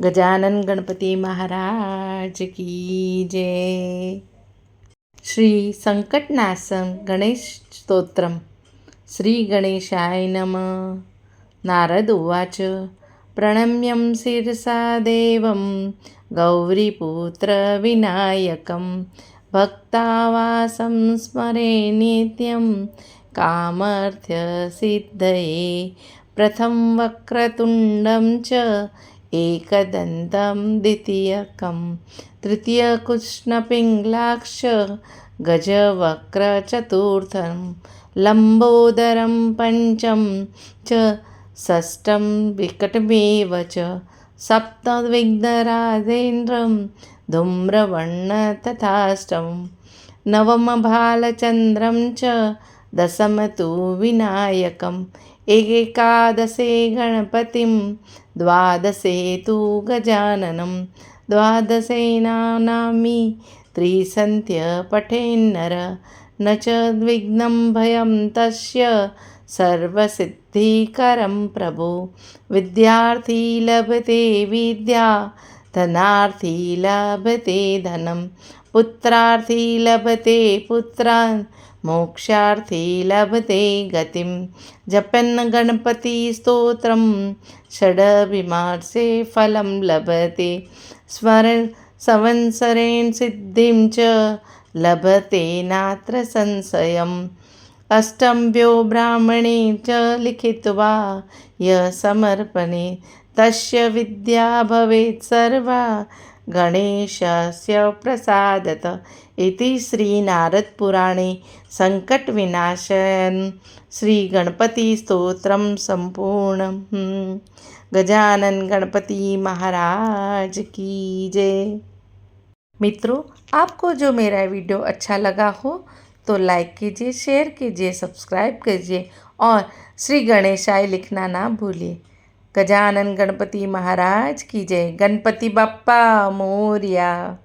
गजानन गणपति महाराज की जय। श्री संकटनाशं गणेश स्तोत्रम। श्री गणेशाय नमः। नारद उवाच प्रणम्यं शिरसा देवं गौरीपुत्र विनायकं भक्तावासं स्मरे नित्यं कामर्थसिद्धये प्रथम वक्रतुण्डं च एकदन्तं द्वितीयकं तृतीयकृष्णपिङ्गलाक्ष गजवक्रचतुर्थं लम्बोदरं पंचम च षष्ठं विकटमेव च सप्तविघ्नराजेन्द्रं धूम्रवर्ण तथाष्टमं नवमभालचन्द्रं च दशम तु विनायकम् एकादशे गणपतिं द्वादशे तु गजाननं द्वादशे नाम्नानि त्रिसन्त्य पठेन्नर न च विघ्नं भयं तस्य सर्वसिद्धिकरं प्रभो विद्यार्थी लभते विद्या धनार्थी लभते धनं पुत्रार्थी लभते पुत्रान् मोक्षार्थी लभते गतिं जपन् गणपति स्तोत्रं षडभिमासे फलं लभते संवत्सरेण सिद्धिं च लभते नात्र संशयम् अष्टम्यो ब्राह्मणे च लिखित्वा यः समर्पणे तस्य विद्या भवेत् सर्वा गणेशस्य प्रसादत इति श्रीनारदपुराणे संकटविनाशनं श्रीगणपतिस्तोत्रं सम्पूर्णम्। गजानन गणपति महाराज की जय। मित्रों, आपको जो मेरा वीडियो अच्छा लगा हो तो लाइक कीजिए, शेयर कीजिए, सब्सक्राइब कीजिए और श्री गणेशाय लिखना ना भूलिए। गजानन गणपति महाराज की जय। गणपति बप्पा मोरया।